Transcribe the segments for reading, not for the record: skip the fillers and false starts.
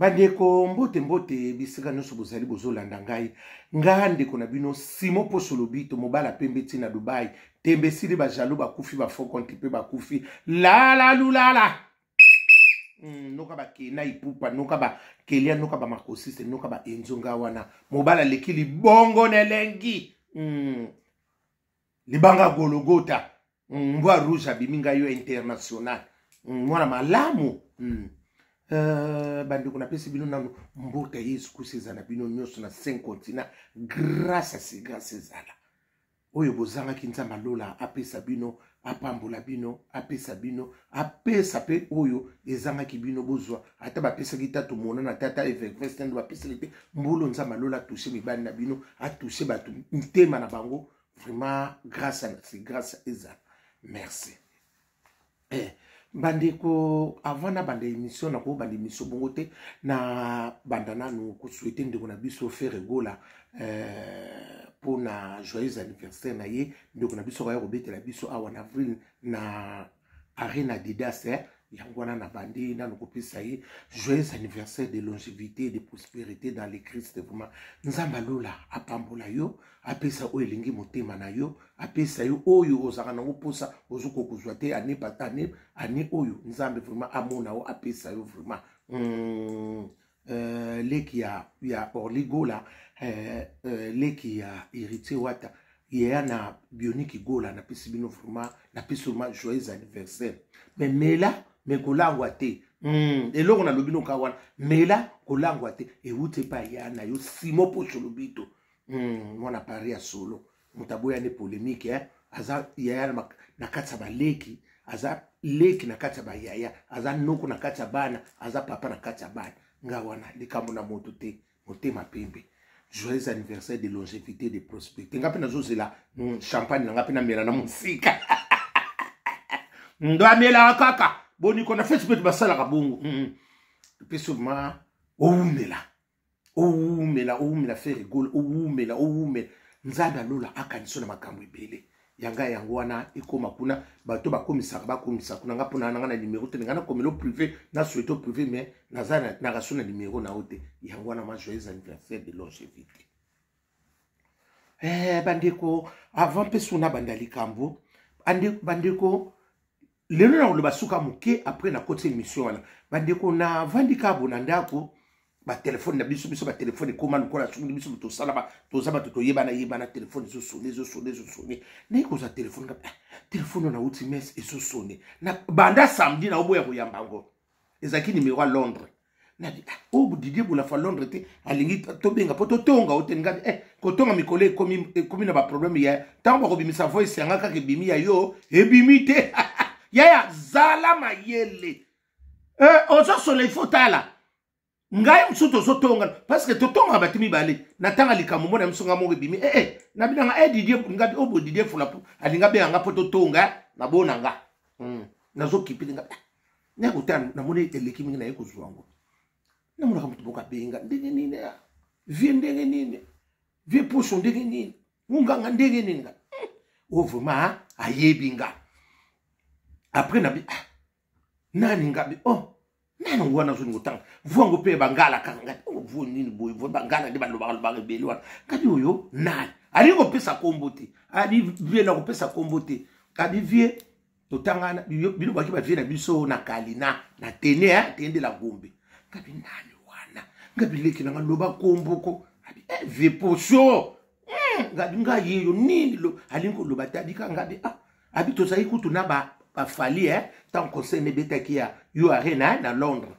Bandeko mbote bisika nyonso bozali bozolanda ngai nga ndeko na bino Simon Posolobito mobala pembe tina Dubai tembe sili ba jalo bakufi ba fond compte pe bakufi la lulala noka ba kena ipupa noka ba kelia noka ba makosiste noka ba enzonga wana mobala lekili bongo nelengi libanga gologota mbwa rouge abiminga yo international mwana malamu bandeko na pesi bino nanu mbota Yesu kuseza na bino nyonso na 5 continents grâce à ces grâces zala oyo bozanga kinzamba lola apesa bino apambola bino apesa bino apesa pe oyo ezanga kibino bozwa ata bapesa kitatu mona na tata efekvest ndo bapesa lipe mbolo nzamba lola toucher mibali na bino a toucher batu ntema na bango vraiment grâce à ces grâces ezala merci bandeko avant na bande émission na ko bande émission bongote na bandana nous ko souhaiter ndeko na biso faire gola pour na joyeux anniversaire na ye ndeko na biso ko betela biso awa na avril na arena Adidas yangwana na bande na ko pesa ye joyeux anniversaire de longévité et de prospérité dans le Christ vraiment nzamba lola apambola yo apesa oyo elingi motema na yo apesa yo oyo ozaka na oposa ozuko kuzwa te ane patane ane oyo nzambe vraiment amona o apesa yo vraiment leki ya orligola leki ya héritier wata na bionique gola na pesi bino vraiment na pesi vraiment joyeux anniversaire mais mela me kolangwa te eloko na lobino kawana mela kolangwa te ewute pa yana yo Simon Posolobito mwana pari ya solo mutaboya ne polémique aza yaya na katsa ba leki aza leki na katsa ba yaya aza noko na katsa bana aza papa na katsa bana nga wana likambo na moto te motema pembe joyeux anniversaire de longévité de prospérité ngapi na zozela champagne na ngapi na mela na musika ndo amela kaka boni kona Facebook basala kabungu peso ma oumela faire rigole oumela nzaba lola akaniso na makambo ebele yanga yango wana ekoma kuna bato bakomisa kuna ngapo na ngana numéro te ngana komelo privé na souhaito privé mais nazana na rasona numéro na ote yango wana ma joyeux anniversaire de longévité bandeko avant peso na bandali kambo bandeko lelo na lo basuka muke après na côté émission wana bandeko na vandika bonandako ba téléphone na biso ba téléphone koma lukola sungi biso to sala ba to zaba to yebana téléphone zo sonner ne ko za téléphone ka téléphone na uti mes et zo sonner na banda samedi na oboya ko yambango ezaki numéro à Londres na di o Didier bula fa Londres te alingi to benga poto tonga o tenga ko tonga mikole komi na ba problème ya tango ko bimisa voice yanga ka ke bimi ya yo e bimite yaya zala mayele ozo soleil fotala ngai msuto zo tonga parce que to tonga batimi bale natanga likamu mona msonga mo bimi na binanga Didier ngabi obo Didier fulapu alinga be anga poto tonga na bona nga nazo kipili nga na kutana na mone eleki mingi na yeko zwango na mona kamutu boka benga ndenge nini vie ndenge nini vie poso ndenge nini unga ndenge nini o vraiment ayebinga après nabi nani ngabi nani ngwana zo ngotanga vuango pe bangala kanga vu nini boy vu bangala de baloba belwa kadi oyo nani ali ko pesa kombote ali vie na ko pesa kombote kadi vie totanga bino baki ba vie na biso na kalina na tene tende la gombe kadi nani wana ngabi leki na ngaloba komboko abi vie poso ngadi ngayi yo nini lo ali ko loba tadika ngabi abi to sai kutu na ba fali tant conseil ne betaki ya yo arena na Londres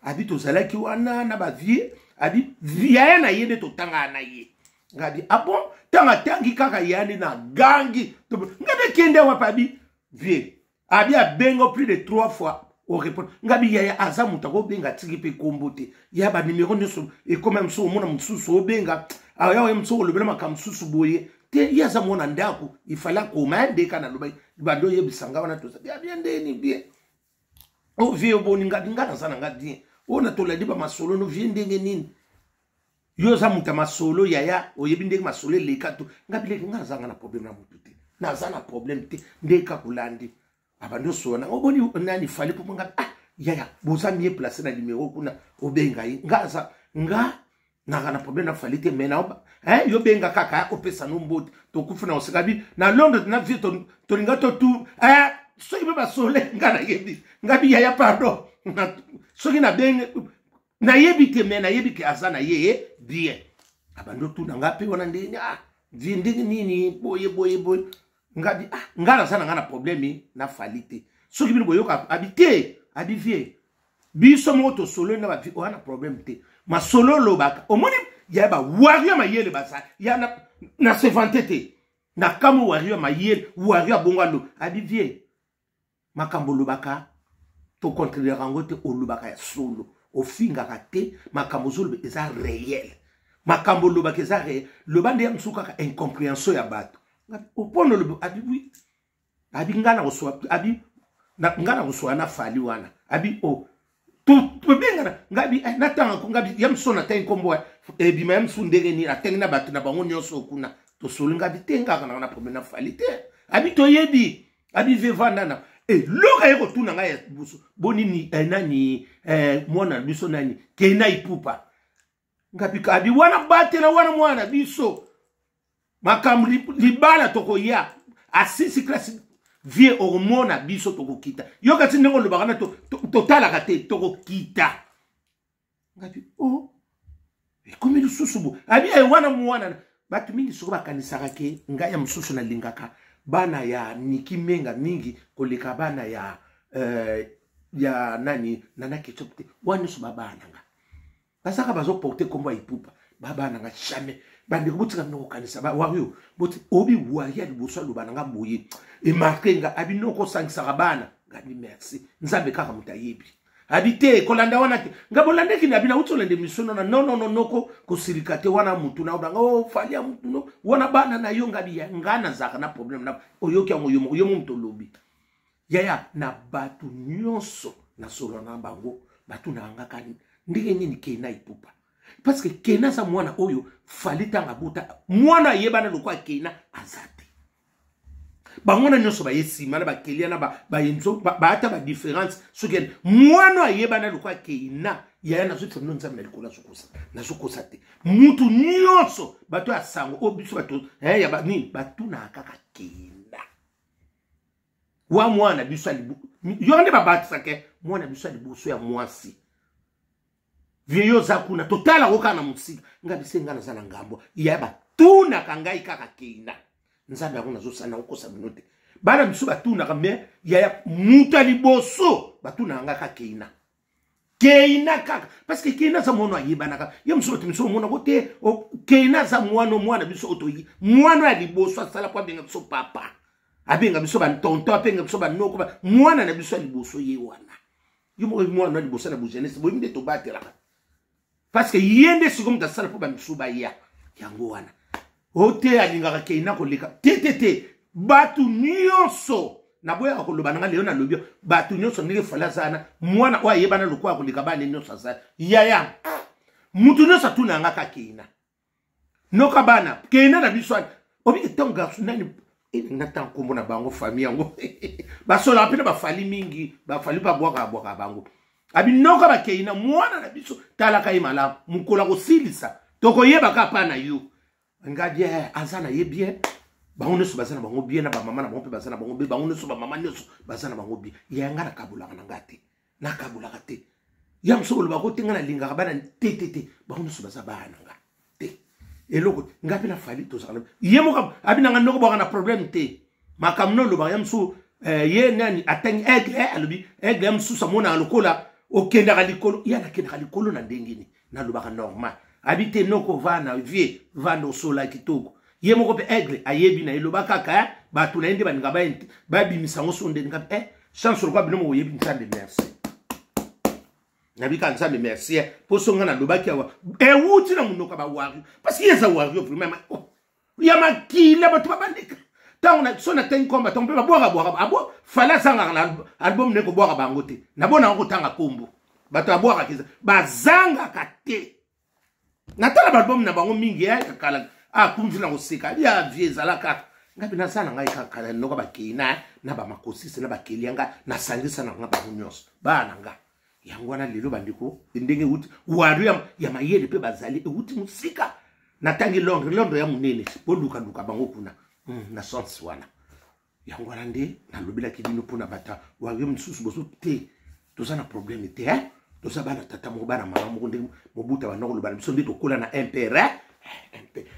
abi to zalaki wana na ba vie abi via na yende to tanga na ye ngadi bon tanga tangi kaka yandi na gangi to ngabe kende wa pabi vie abi a bengo plus de 3 fois au répondre ngabi ya azamuta ko benga tiki pe kombote ya ba numéro nso et quand même so mona msusu o benga ya mso lo bela makamsusu boye te yaza mona ndako ifala komande kana loba bado yebisanga wana to ya bien ndeni bien o vie boni ngana sana ngadi ona to la diba masolo no vie ndenge nini yo za muta masolo yaya o yebi ndenge masolo lekato ngabile ngana zanga na problème na mutu te na zana problème te ndeka kulandi abando sona oboni nani fali po ngabi yaya boza mieux placé na numéro kuna obenga ngaza na problème na falite mais na yo benga kaka opesa no mboti to kufuna osikabi na Londres na vie to linga to tout so ibe ba sole ngana yebi ngabi yaya pardon so na benga na yebi te mais na yebi ke azana ye bien abando tu na ngapi wana ndini vindi nini boye ngabi ngana sana ngana problème na falite so kibi boyoka habiter abivie biso moto solo na ba wana problème te ma solo lobaka omoni ya ba wario mayele basa ya na se vantete na kamu wario mayele wario bongalo abivie makambo lobaka to contrôler rango te olobaka ya solo ofinga kate makambo solo eza réel makambo lobaka eza réel lobande ya msuka ka incompréhension ya bato opono lobo abi oui abi ngana oswa abi ngana oswa na fali wana abi to benga ngabi natanga ko ngabi yamsona tay kombo bima yamsundege ni atenga batu na bango nyonso kuna to solinga bitenga kana na problème na falite abi to yebi abi vevanda na loka yeko tuna ngaya buso bonini nani mwana biso nani kena ipupa ngabi kabi wana bate na wana mwana biso makam libala toko ya asisi classe vie hormona biso toko kita yoka tinengo lo bakana to tala kate toko kita ngabi komi lususubu abi wana mwana batu mingi soko bakanisaka ke ngaya msusu na lingaka bana ya nikimenga mingi koleka bana ya nani nana ketopte wani so babana nga basaka bazo porter kombo ipupa babana nga jamais bandi kubutika no kanisa ba wario boti obi waria liboso lobana nga moye e markenga abi noko sangisa bana ngani merci nzambe kaka mutayebi habite kolanda wana te ngabolande kini abina utolende misono na no ko sirikate wana mutu na obanga falia mutu no wana bana na yo ngabi ya ngana zaka na problem na oyoki amoyo yo mutu lobi yaya na batu nyonso na solo na bango batu na ngaka ndike nini kena ipupa parce que kena sa mwana oyo falita ngabuta mwana yebana lokwa kena azate bangona nyonso ba yesima na ba kelia na ba yenzo ba ata ba difference soken mwana yebana lokwa kena yaya na zoto nonza na likola sokosa na sokosa te mutu nyonso bato ya sango obiso bato ya ba ni batu na kaka kena wa mwana biso alibu yonde babatisa ke mwana biso alibuso ya mwasi vieyo za kuna totala okana musika ngabise ngana sana ngambo yaba tuna kangai kaka kena nzambe akona zo sana okosa minote bana biso batuna kame ya muta liboso batuna ngaka kena kaka parce que kena za mwana yebana ka yamso timiso mwana kote kena za mwana biso otoyi mwana ya liboso asala kwa benga biso papa abenga biso ban tonto abenga biso ban noko mwana na biso liboso ye wana yumo mwana liboso na bujenesi bo minde to batela parce que yende sikom da sala po ba biso ba ya yango wana ote alingaka keina koleka te batu nyonso na boya koloba nga leo na lobio batu nyonso ndike fala sana mwana wa yebana lokwa koleka bana nyonso sa yaya mutu nyonso tuna ngaka keina noka bana keina na biso obi tonga sunani natan kombo na bango famille yango basola apena bafali mingi bafali pa bwaka bango abi noka ba keina mwana na biso talaka imala mukola ko silisa toko yeba ka pa na yo ngadi azana ye bien bango so bazana bango bien na ba mama na bango bazana bango bien bango so ba mama nyoso bazana bango bien ya ngana kabula na ngate na kabula kate ya msolo ba ko tinga na linga bana tete bango so bazaba na ngate eloko ngapi na fali to zakala yemo ka abina ngano ko ba na problem te makamno lo ba yamso ye nani atangi aigle alobi aigle msu samona alokola okenda kalikolo ya na kenda kalikolo na ndengini na lo ba normal habite noko vana vie vando sola kitoko ye moko pe aigle ayebi na eloba kaka batu na ende baninga ba bimisa ngo sonde nga chance kwa bino mo yebi nzambe merci nabika nzambe merci poso nga na loba kiawa wuti na munoka ba wari parce que yeza wari vraiment ya makila batu babandika tant on sona ten combat on peut ba boira abo fala sanga na album ne ko boira bango te na bona ngo tanga kombo batu aboira kiza bazanga kate natala balbum na bango mingi kala kumvina koseka ya vieza la kaka ngapi na sana ngai kaka noko ba keina na ba makosisi na ba kelianga na sangisa na nga ba nyonso bana nga yangwana lelo bandiko ndenge uti waru ya mayele pe bazali uti musika natangi londo ya munene boluka luka bango kuna na sens wana yangwana ndi na lobela kidino pona bata wawe msusu boso te tozana problème te toza bana tata mo bana mama mo ndi mobuta banoko lobana biso ndi tokola na impere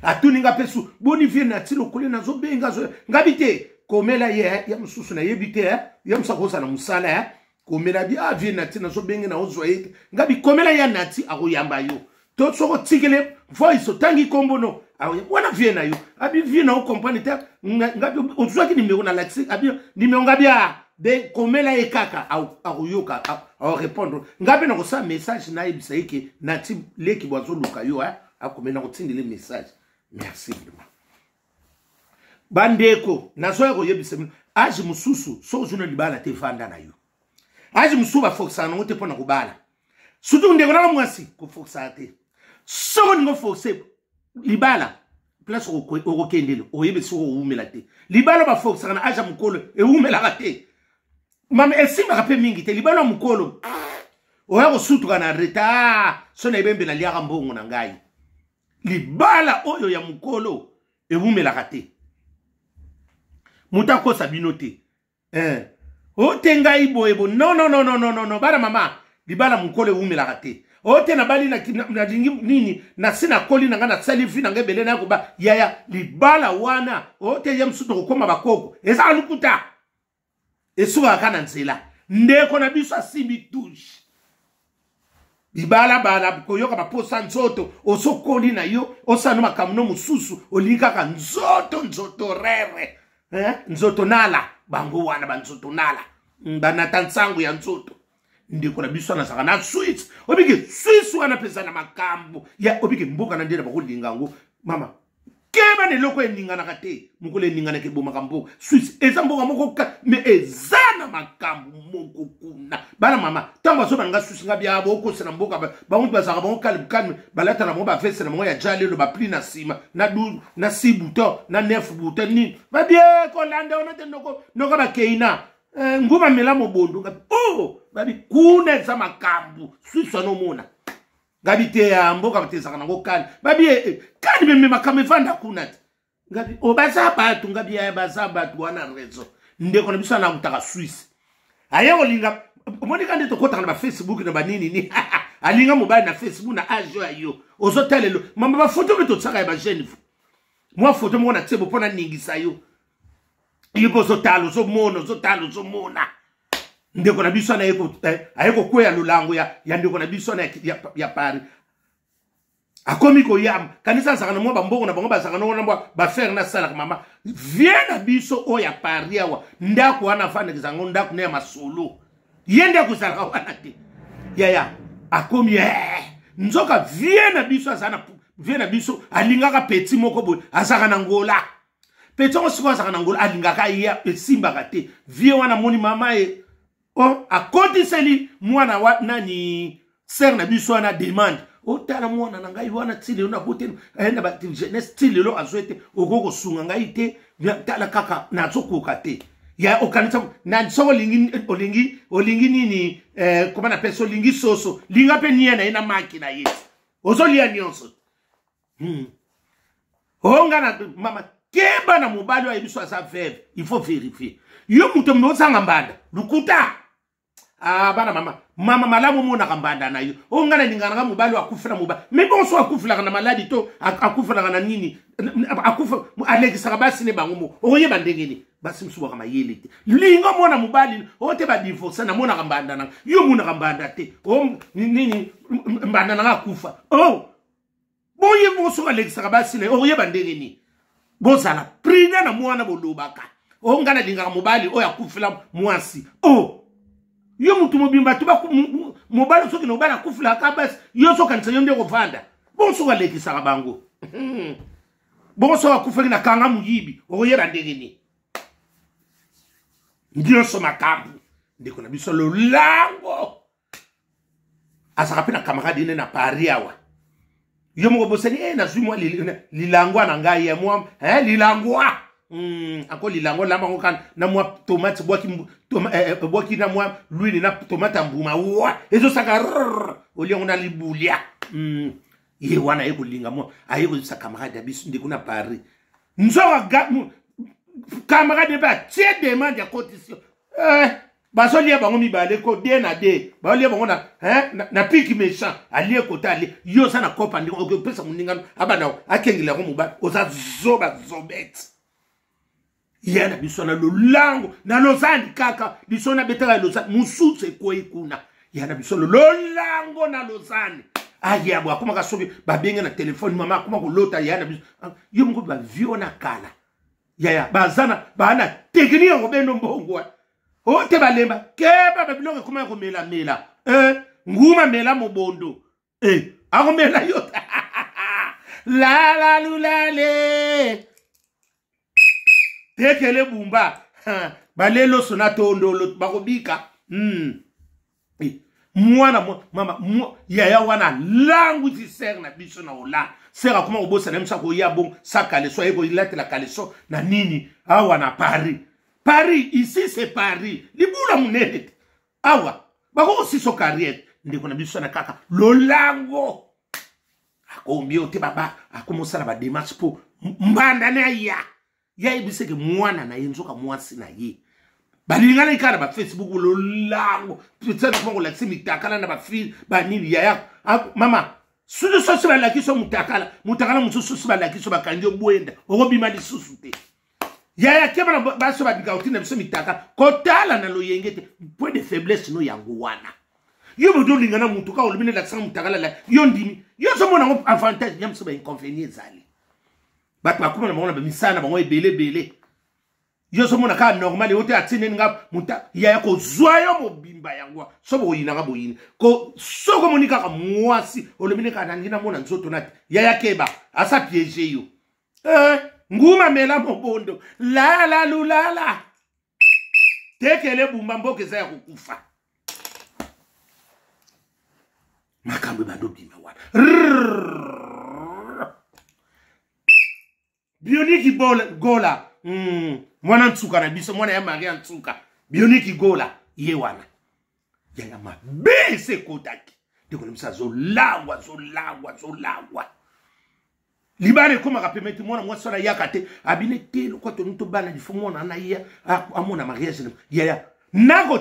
atuninga pesu bonifie na tilo kole na zo benga zo ngabite komela ye ya msusu na yebite ya msakosa na musala komela bi avie na tina zo benga na ozo yete ngabi komela ya nati akuyamba yo to soko tikele voice tangi kombono wana vie na yo abi vie na o compagnie te ngabi ozo ki numéro na laxi abi numéro ngabi de komela ye kaka akuyoka au répondre ngabi na ko sa message na ibisa yake nati leki bozo luka yo akomena kutindile message merci vraiment bandeko nazoya ko yebisa aji mususu so juna libala te fanda na yo aji musuba força na ngote pona kubala sutu ndeko na mwasi ko força te so ngo forcer libala place ko kendele o yebisa ko umela te libala ba força na aja mukolo e umela te mama esima kape mingi te libala mukolo o ya ko sutu kana reta so na ibembe na liaka mbongo na ngai libala oyo ya mukolo e umela te mutako sabino te o tenga ibo ebo no bara mama libala mukolo e umela te o te na bali na nini na sina koli na ngana salifi na ngebele na kuba yaya libala wana o te yem suto kokoma bakoko eza lukuta esuka kana nzela ndeko na biso asimbi touche libala bala koyoka ba posa nzoto osokoli na yo osano makamno mususu olika ka nzoto rere nzoto nala bango wana banzoto nala banata nsangu ya nzoto ndiko na biso na saka na Swiss obike Swiss wana pesa na makambo ya obike mboka na ndela bakolinga ngo mama keba ne loko eningana kate mukole eningana ke boma kambo Swiss eza mboka moko me ezana makambo moko kuna bana mama tango so banga Swiss ngabya boko sena mboka ba untu basaka bango kalme balata na mo ba fese na mo ya jale lo ba pli na sima na du na 6 bouton na 9 bouton ni ba bien ko landa ona te noko ba keina nguba mela mobondo ngabi babi kuna za makambo Swiss no mona ngabi te ya mboka batezaka nango kali babi kali meme makambo vanda kuna ngabi obaza batu ngabi ya baza batu wana rezo ndeko na biso na kutaka Swiss aya olinga monika ndito kota na Facebook na banini ni alinga mobile na Facebook na ajo ayo ozotelelo mama ba photo beto tsaka ya ba jeune moi photo mo na tsebo pona ningisa yo yipo zotalo zo mona ndeko na biso na ayeko kweya lulango ya ndeko na biso na ya pari akomi ko yam kanisa saka na mo bambongo na bango basaka na ba faire na sala mama viena biso o ya pari yawa ndako wana fane kizango ndako ne masolo yende kusala wana te ya akomi nzoka viena biso alingaka petit moko bo asaka na ngola petongo siko asaka na ngola alingaka ya simba kate vie wana moni mama akoti seli mwana wa nani ser na biso na demande otala mwana na ngai wana tili na bote enda ba jeunesse tili lo azwete okoko sunga ngai te tala kaka na zokoka te ya okanisa na so olingi nini koma na peso lingi soso linga pe niena ina makina yetu ozolia nyonso onga na mama keba na mobali wa biso asa veve il faut vérifier yo muto mbosanga mbanda lukuta bana mama malamu mona kambanda na yo ongana ningana mobali akufela mobali mais bon so akufela na maladi to akufela na nini akufa alekisa basi ne bangumo oye bandengeni basi msuba kama yele te lingo mona mobali ote ba divorce na mona kambanda na yo mona kambanda te nini mbanda na akufa boye moso alekisa basi ne oye bandengeni bozala prina na mwana bolobaka ongana linga mobali oya kufela mwasi yo mutu mobimba tuba mobali soki no bana kufula kabas yo soka ntsenya ndeko vanda bonso walekisa bango bonso akufeli na kanga muyibi oyera ndegeni ndio so makambu ndeko na biso lo lango asaka pena camarade ne na pariawa yo mo boseni na zumwa lilangwa na ngai ya mwa lilangwa Encore lilango lamba ngokan na moi tomate boki na moi l'huile na tomate mbuma wa ezo saka oli on a libulia ye wana eko linga mo ayeko sa camarade abisu ndikuna Paris nzoka camarade ba tie demande ya cotisation basolia bango mibale ko de na de baolia bango na piki méchant alie kota ali yo sa na kopa ndiko ko pesa muningano abana akengila ko muba oza zoba zobet yana bisona lolango na lozandi kaka bisona betaka lozandi musutse ko ikuna yana bisona lolango na lozandi aya bwa kuma kasobi babenga na telefone mama kuma kulota yana yo mungu ba viona kala yaya bazana bana teknia ngo beno mbongo o te balemba keba babilonge kuma ko mela nguma mela mobondo ako mela yo la la lulale tekele bumba balelo sonato ndolo bakobika mwana mama yaya wana language ser na biso na ola sera kuma obosa na msa ko ya bon sakale so ego ilate la kaleso na nini awa na Paris ici c'est Paris libula munene awa bako siso carrière ndiko na biso na kaka lolango akombio te baba akomosala ba démarche po mbanda na ya ibiseke mwana na yenzoka mwasi na ye balingana ikana ba Facebook lolango tsana kongo la simitakala na ba fil ba nini ya mama sudu so siba la kiso mutakala mususu siba la kiso bakanjo bwenda okobima lisusu te ya keba ba so ba dikauti na biso mitaka kotala na loyengete point de faiblesse no yango wana yo bodo lingana mutuka olumine la tsana mutakala la yo ndimi yo so mona ngo avantage nyam so ba inconvénient zali bat makuma na mona ba misana bango ebele yo so mona ka normal yote atine nga muta ya ko zwayo mobimba yango so bo yina ga boyini ko so ko monika ka mwasi olumine ka nangina mona nzoto nati ya keba asa piéger yo nguma mela mobondo la la lulala tekele bumba mboke za kukufa makambe badobima wana bioniki gola mwana ntsuka na biso mwana ya Maria ntsuka bioniki gola ye wana ya mabese kotaki ndiko nimsa zolangwa libare koma kapemeti mwana mwasala yakate abine telo kwa tonto bana di fumona na ya amona mariage ya nako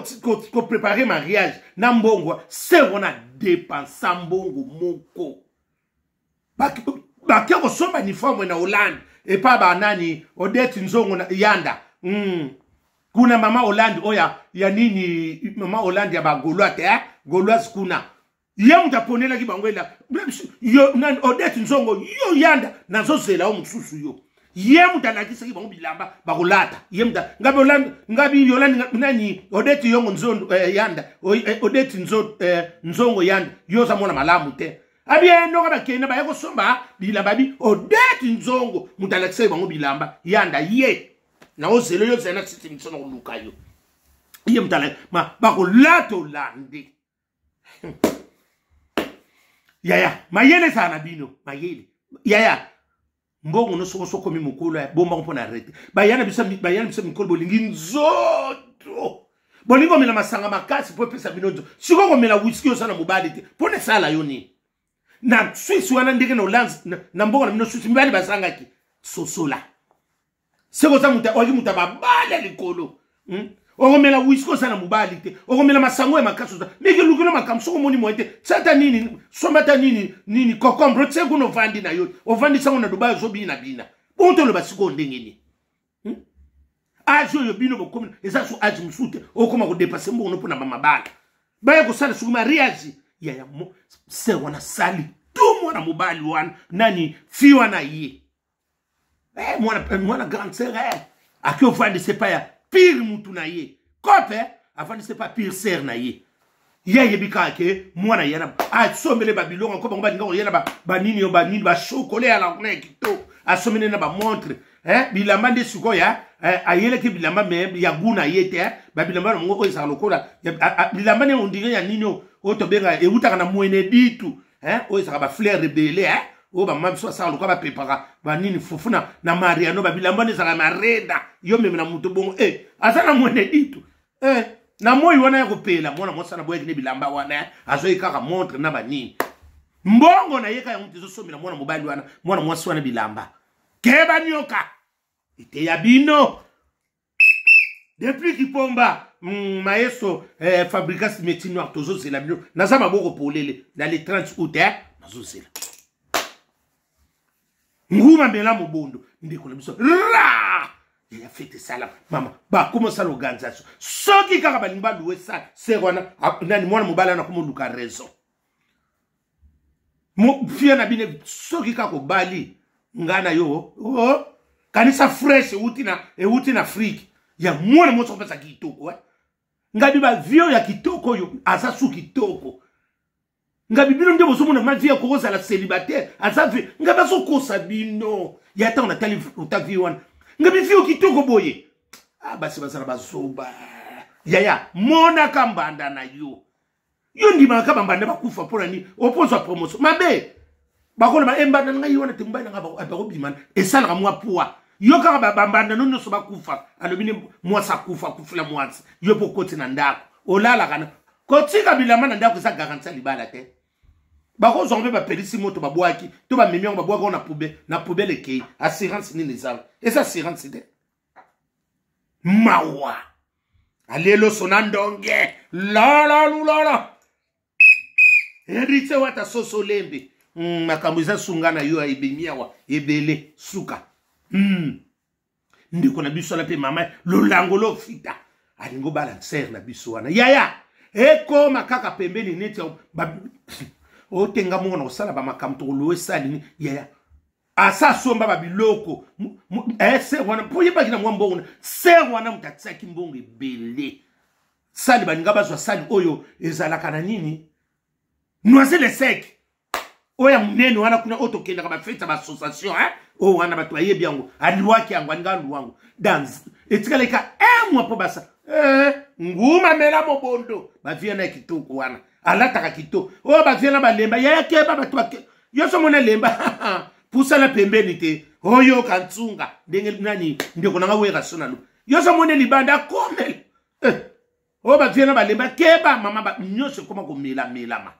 ko préparer mariage na mbongo c'est on a dépensé mbongo moko ba ko somba ni forme na Hollande et pas ba nani Odette Nzongo na yanda kuna mama Hollande oya ya nini mama Hollande ya ba Gauloise kuna yam taponela ki bangwela yo nan Odette Nzongo yo yanda nazo zela o mususu yo yam talakisa ki bango bilamba bakolata yam ta ngabe Hollande ngabi Yolande nani Odette yongo Nzondo yanda Odette Nzongo yanda yo zamona malamu te abieno ka bakena ba yako somba bilamba bi Odette Nzongo mutalakisa bango bilamba yanda ye na ozelo yo zena sisi mtsono luka yo yam talak ma bakolata Hollande yaya mayele sana bino mayele yaya mbongo no soko mi mukolo bomba mpona rete bayana bisa mikolo bolingi nzoto bolingo mela masanga makasi po pesa binondo siko mela whisky osana mobali te pone sala yoni na Swiss wana ndike no lands na mbongo na mino Swiss mbali basanga ki sosola seko za muta babala likolo Ogomela wisko sana mubali te ogomela masango e makaso meke lukino makamso moni moite sata nini somata nini kokombre tsego no vandi na yo ovandi sango na Dubai zo bina bonto lo basiko ndengeni ajo yo bino bokomi eza so aji msute okoma ko dépasser mbo no pona mabala baya ko sala sukuma riaji ya mo se wana sali tu mwana mubali wana nani fiwa na ye mwana grande sœur akio vandi sepaya pire mutu na ye kope afani c'est pas pire ser na ye ye bika ke mwana yana sombele babilonga ko bango balinga yana ba nini yo ba nini ba chocolat ala kuna kito asomene na ba montre bilamba nde sikoya ayele ke bilamba me ya guna yete ba bilamba ngo ko isa lokola bilamba ne ondinga ya nini o to benga e utaka na mwene ditu o isa ba fleur de belé o ba mabso sa luka ba pepaka ba nini fufuna na mariano ba bilamba ne sala marenda yo meme na mutu bongo asana mwene ditu na moyo wana ya kopela mwana mosa na boye ne bilamba wana azo ikaka montre na ba nini mbongo na yeka ya mutizo somi na mwana mobali wana mwana mwasi wana bilamba keba nyoka ite ya bino depuis Kipomba maestro fabricas métier noir tozo zela bino naza maboko polele na le 30 août nazo zela nguma mela mobondo ndeko na biso ra ya fete sala mama ba comment ça l'organisation soki kaka balimba louer ça c'est wana nani mwana mobala na komo luka raison mo fia na bine soki kaka bali ngana yo kanisa fresh uti na Afrique ya mwana moto pesa kitoko ngabi ba vio ya kitoko yo asa su kitoko ngabi bino ndebo so mona ma vie ko za la célibataire asa vie ngaba so ko sabino ya ta on a tali utavi wana ngabi vio kitoko boye basi basala bazoba ya mona kambanda na yo ndima ka bambanda bakufa pona ni opposwa promotion mabe bakona ba embanda ngai wana timbana ngaba abakobimana esala mwa poa yo kaka bambanda nono so bakufa alobini mwasa kufa kufula mwatsi yo pokoti na ndako olala kana kotika bilama na ndako sa garantia libala te bako zombe ba pelisi moto babwaki to ba memion babwaka na poubelle kei assurance ni les arbres et ça assurance de mawa alelo sonandonge la erite wata soso lembe makambuza sungana yo ibemiawa ebele suka ndiko na biso la pe mama lolango lo fita alingo balancer na biso wana yaya eko makaka pembeni neti o tenga mona osala ba makamto lo esali ni yaya asa somba ba biloko se wana poye ba kina mwambo una se wana mutatsaki mbongo ebele sali baninga bazwa sali oyo ezalaka na nini noiselle sec oya munene wana kuna otokenda ka ba fete ba association wana batu ayebi yango aliwaki yango ngandu wangu dance etikaleka mwa po basa nguma mela mobondo ba viena kitoko wana alataka kitoko ba viena balemba ya keba batu yoso mona lemba pusa na pembeni te oyo kantsunga ndenge nani ndeko nanga wera sonalo yoso mona libanda komel ba viena balemba keba mama ba nyose koma ko mela ma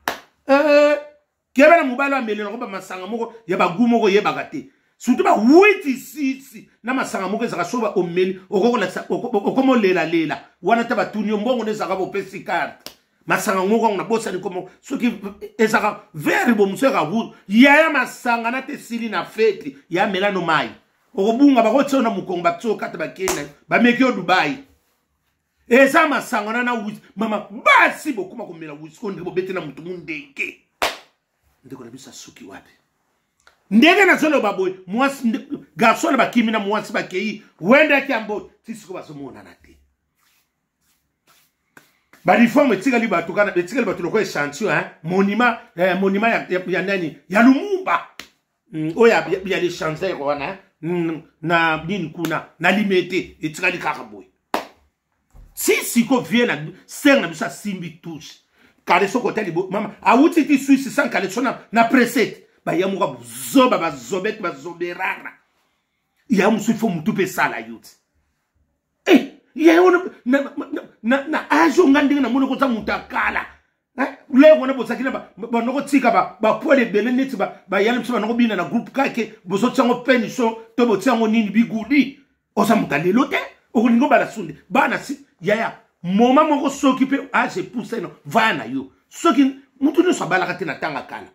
keba na mobalo amele ko ba masanga moko ya bagumo ko yeba kate surtout ba witi sisi na masanga moko ezaka soba omeli okomo lela wana taba tunyo mbongo nezaka bo pesi carte masanga moko na bosa ni komo soki ezaka very bo museka wu ya masanga na te sili na fete ya melano mai okobunga bakotso na mukongo batso kata bakena ba meki o Dubai eza masanga na witi mama basi bokuma komela witi ko ndebo bete na mutu mundeke ndeko na bisa suki wapi ndenge na zolo baboy mwasi garçon ba kimina mwasi ba kei wenda kiambo tisiko basomona na te ba reforme tika liba tukana tika liba tuloko échantillon monument ya nani ya Lumumba oya ya les chances wana na nini kuna na limete etika likaka boy si ko viena ser na bisa simbi touche kale soko tali mama awuti ti Suisse sans kale sona na preset ba ya muka zoba ba zobet ba zoberara ya musifo mutupe sala youth ya ona na ajo ngandinga na monoko za mutakala le wona bosakina ba noko tika ba pole bele neti ba yala msiba noko bina na groupe kake boso tsango pension to bo tsango nini biguli osa mutalelo te okuningo bala sunde bana si ya moma moko soki pe age pousse no vana yo soki mutu no sabala kate na tanga kala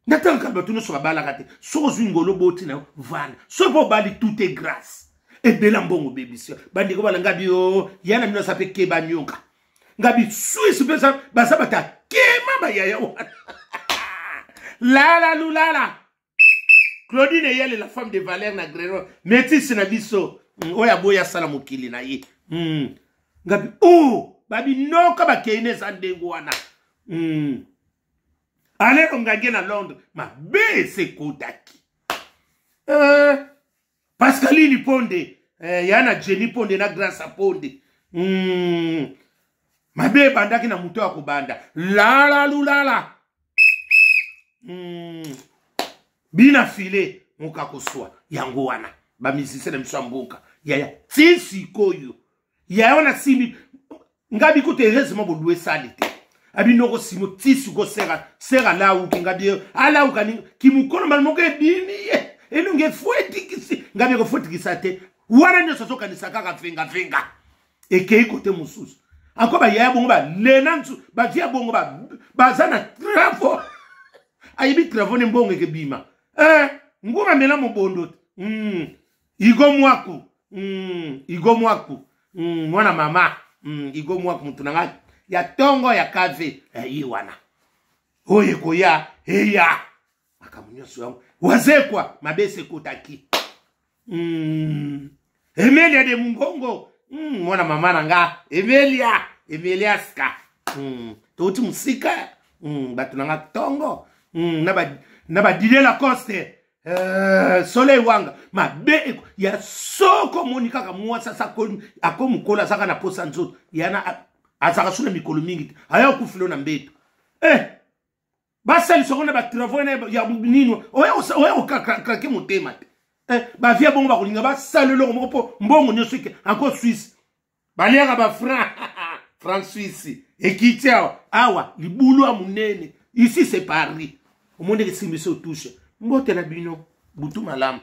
natanga kala batu no sabala kate so zingolo boti na vana so po bali tout est grâce et bela mbongo bebisi bandi ko bala ngabi yo yana mino sape ke banyoka ngabi Suisse pesa basabata kema ba yaya la Claudine yele la femme de Valère na Greno métisse na biso oya boya sala mokili na ye ngabi babi noka ba keine za ndengo wana ale ongage na Londres ma bese kotaki Pascaline Ponde yana Jenny Ponde na Grâce Ponde ma be bandaki na muto akobanda la bina file muka kuswa yango wana ba musicien mso mboka ya tisi koyo ya wana simi ngabi ko terese mo bolwe salite abi noko simo tisi ko sera la u kingabi ala u kani kimukono malmo ke bini elunge fueti kisi ngabi ko fueti kisate wana nyo soso kanisa kaka finga ekei kote mususu encore ba ya bongo ba lenansu ba via bongo ba zana travo ayibi travo ne mbongo ke bima nguma mela mobondo igo mwaku mwana mama igo mwaku mtunanga ya tongo ya kave iwana oye koya eya akamunyoso yangu wazekwa mabese kutaki Emelia de Mungongo mwana mama nanga Emelia ska toti musika batunanga tongo naba dile la coste soleil wanga mabe ya soko monika ka mwasa sako akomukola saka na posa nzoto yana azaka suna mikolo mingi aya kufilo na mbeto basa lisokona ba travaux ya nino oya krake motema ba via bongo ba kolinga ba salelo moko mbongo nyoso ke encore Suisse baliaka ba franc Suisse ekitia awa libulu amunene ici c'est Paris au monde que simbiso touche mbote na bino butu malamu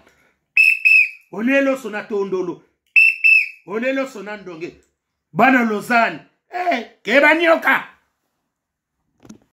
olelo sona tondolo olelo sona ndonge bana Lausanne ke banyoka